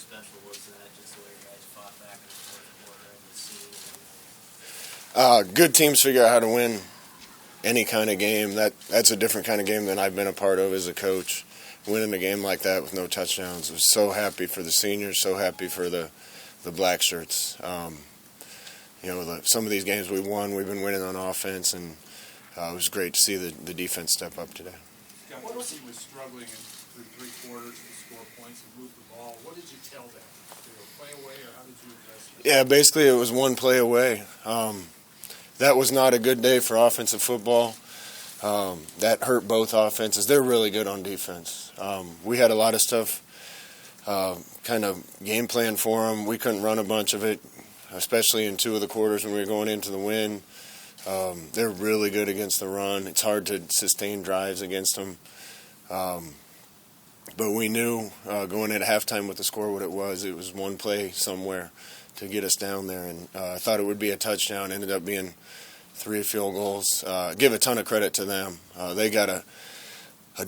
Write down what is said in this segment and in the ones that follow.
special was that, just the way you guys fought back in the fourth quarter and the scene? Good teams figure out how to win any kind of game. That's a different kind of game than I've been a part of as a coach. Winning a game like that with no touchdowns, I was so happy for the seniors, so happy for the black shirts. Some of these games we won, we've been winning on offense, and it was great to see the defense step up today. Yeah, what was he was struggling through three quarters to score points and move the ball? What did you tell them? Did they play away, or how did you address it? Yeah, basically it was one play away. That was not a good day for offensive football. That hurt both offenses. They're really good on defense. We had a lot of stuff kind of game plan for them. We couldn't run a bunch of it, especially in two of the quarters when we were going into the win. They're really good against the run. It's hard to sustain drives against them. But we knew going into halftime with the score what it was. It was one play somewhere to get us down there. And I thought it would be a touchdown. Ended up being 3 field goals. Give a ton of credit to them. They got a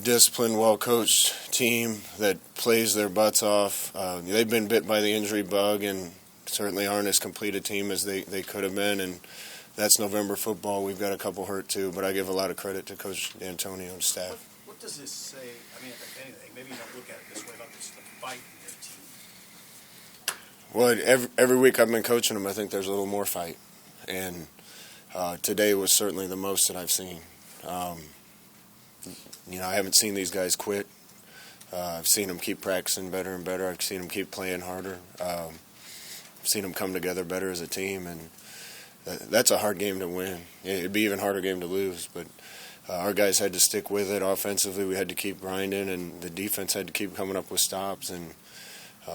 disciplined, well-coached team that plays their butts off. They've been bit by the injury bug and certainly aren't as complete a team as they could have been. And that's November football. We've got a couple hurt too, but I give a lot of credit to Coach Antonio and staff. What does this say? I mean, if anything, maybe you don't look at it this way about this the fight in your team. Well, every week I've been coaching them, I think there's a little more fight. And today was certainly the most that I've seen. I haven't seen these guys quit. I've seen them keep practicing better and better. I've seen them keep playing harder. I've seen them come together better as a team, and that's a hard game to win. It'd be an even harder game to lose, but our guys had to stick with it. Offensively, we had to keep grinding, and the defense had to keep coming up with stops, and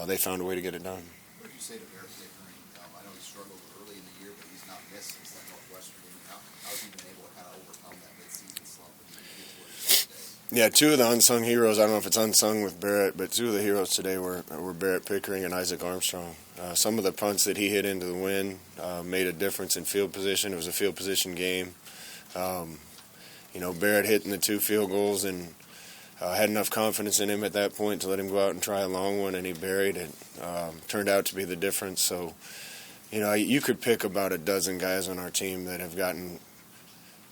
they found a way to get it done. What did you say to Barrett Pickering? I know he struggled early in the year, but he's not missed since that Northwestern game. How's he been able to kind of overcome that mid-season slump and get to where he's at today? Yeah, two of the unsung heroes, I don't know if it's unsung with Barrett, but two of the heroes today were Barrett Pickering and Isaac Armstrong. Some of the punts that he hit into the wind made a difference in field position. It was a field position game. Barrett hitting the 2 field goals and had enough confidence in him at that point to let him go out and try a long one, and he buried it. Turned out to be the difference. So, you could pick about a dozen guys on our team that have gotten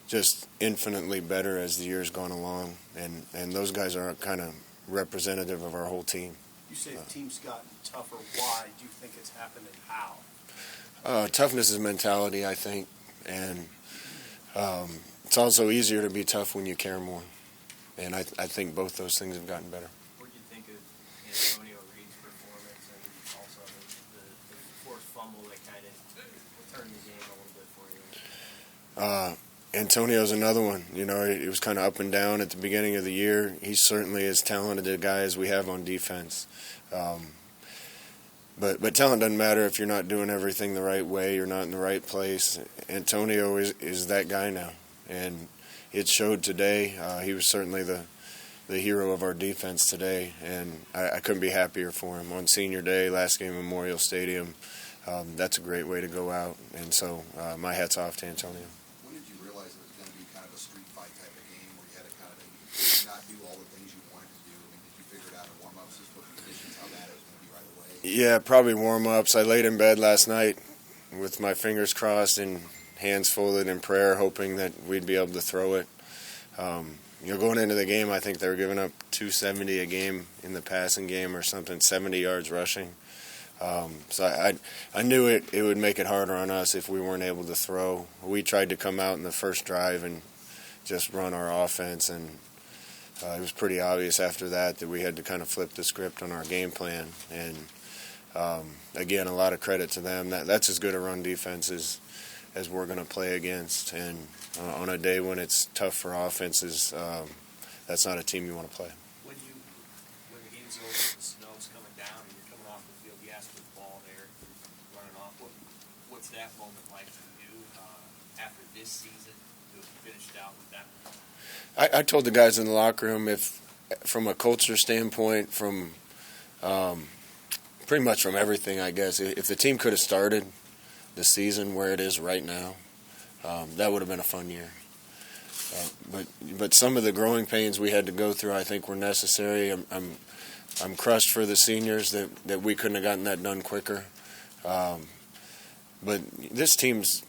just infinitely better as the year's gone along, and those guys are kind of representative of our whole team. You say the team's gotten tougher. Why do you think it's happened, and how? Toughness is mentality, I think, and it's also easier to be tough when you care more, and I think both those things have gotten better. What did you think of Antonio Reed's performance and also the forced fumble that kind of turned the game a little bit for you? Antonio's another one. He was kind of up and down at the beginning of the year. He's certainly as talented a guy as we have on defense. But talent doesn't matter if you're not doing everything the right way, you're not in the right place. Antonio is that guy now, and it showed today. He was certainly the hero of our defense today, and I couldn't be happier for him. On senior day, last game at Memorial Stadium, that's a great way to go out, and so my hat's off to Antonio. When did you realize it was going to be kind of a street fight type of game where you had to kind of not do all the things you wanted to do? I mean, did you figure it out in warm-ups, just with conditions, how bad it was going to be right away? Yeah, probably warm-ups. I laid in bed last night with my fingers crossed and hands folded in prayer, hoping that we'd be able to throw it. Going into the game, I think they were giving up 270 a game in the passing game or something, 70 yards rushing. So I knew it would make it harder on us if we weren't able to throw. We tried to come out in the first drive and just run our offense, and it was pretty obvious after that we had to kind of flip the script on our game plan. And again, a lot of credit to them. That's as good a run defense as we're going to play against. And on a day when it's tough for offenses, that's not a team you want to play. When the game's over, the snow's coming down, and you're coming off the field, you ask for the ball there, running off. What's that moment like for you after this season to have finished out with that? I told the guys in the locker room, if from a culture standpoint, from pretty much from everything, I guess, if the team could have started the season where it is right now, that would have been a fun year. But some of the growing pains we had to go through, I think, were necessary. I'm I'm crushed for the seniors that we couldn't have gotten that done quicker. But this team's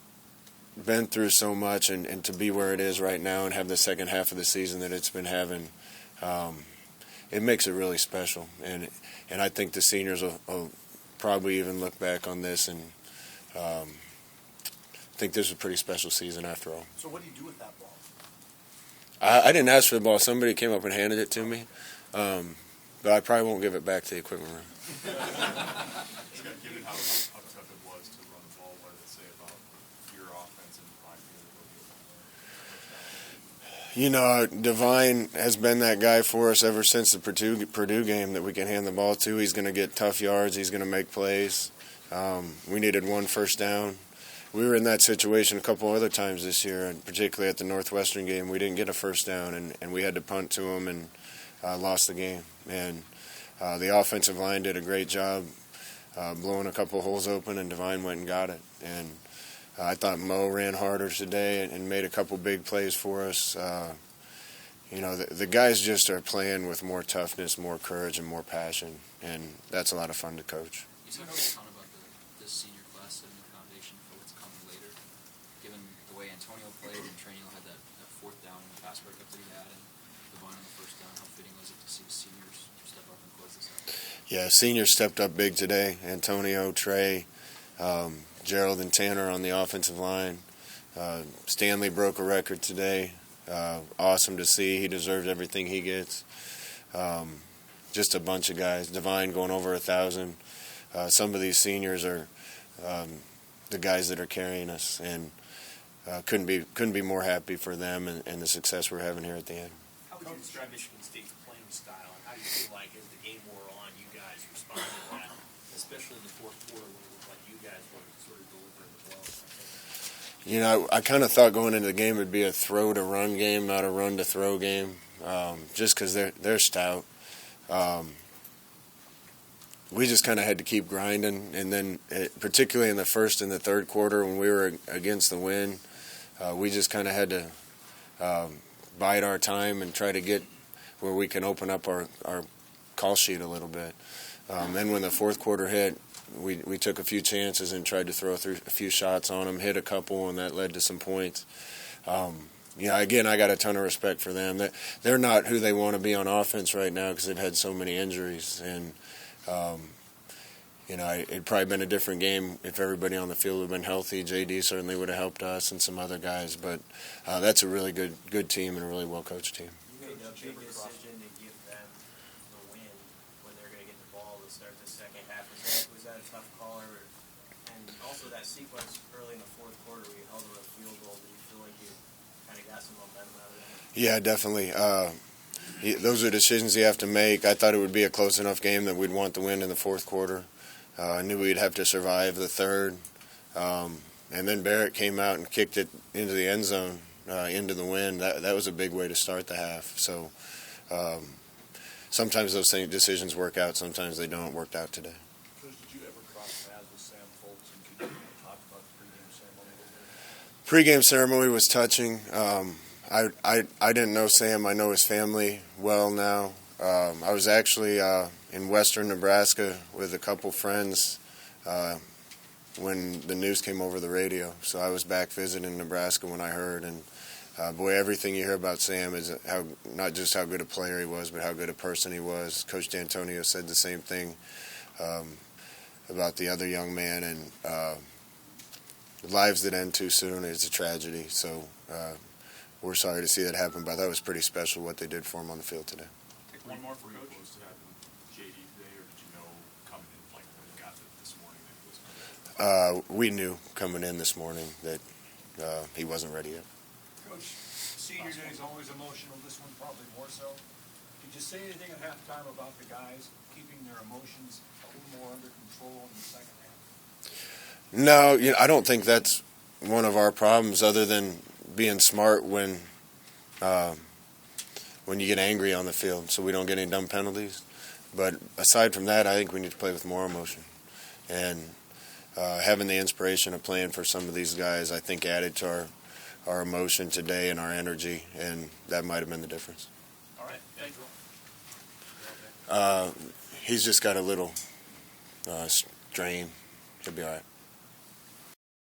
been through so much, and to be where it is right now and have the second half of the season that it's been having, it makes it really special. And I think the seniors will probably even look back on this and think this was a pretty special season after all. So what do you do with that ball? I didn't ask for the ball. Somebody came up and handed it to me, but I probably won't give it back to the equipment room. Given how tough it was to run the ball, what did it say about your offense and You know, Divine has been that guy for us ever since the Purdue game that we can hand the ball to. He's going to get tough yards. He's going to make plays. We needed one first down. We were in that situation a couple other times this year, and particularly at the Northwestern game. We didn't get a first down, and we had to punt to him and lost the game. And the offensive line did a great job blowing a couple holes open, and Divine went and got it. And I thought Mo ran harder today and made a couple big plays for us. You know, the guys just are playing with more toughness, more courage, and more passion, and that's a lot of fun to coach. You said a ton about this senior class setting the foundation for what's coming later. Given the way Antonio played and Traniel had that fourth down and the pass breakup that he had, and Devine on the first down, how fitting was it to see the seniors step up and close this out? Yeah, seniors stepped up big today. Antonio, Trey, Gerald and Tanner on the offensive line. Stanley broke a record today. Awesome to see. He deserves everything he gets. Just a bunch of guys. Divine going over 1,000. Some of these seniors are the guys that are carrying us, and couldn't be more happy for them and the success we're having here at the end. How would you describe Michigan State's playing style, and how do you feel like as the game wore on, you guys responded to that, especially in the fourth quarter when it looked like you guys were sort of delivering as well? You know, I kind of thought going into the game it'd be a throw-to-run game, not a run-to-throw game, just because they're stout. We just kind of had to keep grinding, and then particularly in the first and the third quarter when we were against the wind, we just kind of had to bide our time and try to get where we can open up our call sheet a little bit. Then when the fourth quarter hit, we took a few chances and tried to throw through a few shots on them, hit a couple, and that led to some points. Again, I got a ton of respect for them. They're not who they want to be on offense right now because they've had so many injuries. And, it'd probably been a different game if everybody on the field would have been healthy. JD certainly would have helped us and some other guys. But that's a really good team and a really well-coached team. You made a big decision to give them the win when they're going to get the ball to start the second half. Was that a tough call? And also that sequence early in the fourth quarter where you held them a field goal, did you feel like you kind of got some momentum out of that? Yeah, definitely. Those are decisions you have to make. I thought it would be a close enough game that we'd want the win in the fourth quarter. I knew we'd have to survive the third. And then Barrett came out and kicked it into the end zone, into the wind. That was a big way to start the half. So sometimes those same decisions work out, sometimes they don't. Worked out today. Coach, did you ever cross paths with Sam Foltz, and could you talk about the pregame ceremony a little bit? Pregame ceremony was touching. I didn't know Sam. I know his family well now. I was actually in western Nebraska with a couple friends when the news came over the radio. So I was back visiting Nebraska when I heard. And, everything you hear about Sam is not just how good a player he was, but how good a person he was. Coach D'Antonio said the same thing about the other young man. And lives that end too soon is a tragedy. So we're sorry to see that happen, but that was pretty special what they did for him on the field today. One more for Coach. Was to happen JD today, or did you know coming in, like when you got it this morning, that he was coming in? We knew coming in this morning that he wasn't ready yet. Coach, senior day is always emotional. This one probably more so. Did you say anything at halftime about the guys keeping their emotions a little more under control in the second half? No, I don't think that's one of our problems, other than being smart when you get angry on the field, so we don't get any dumb penalties. But aside from that, I think we need to play with more emotion. And having the inspiration of playing for some of these guys, I think, added to our emotion today and our energy, and that might have been the difference. All right. Thank you. He's just got a little strain. He'll be all right.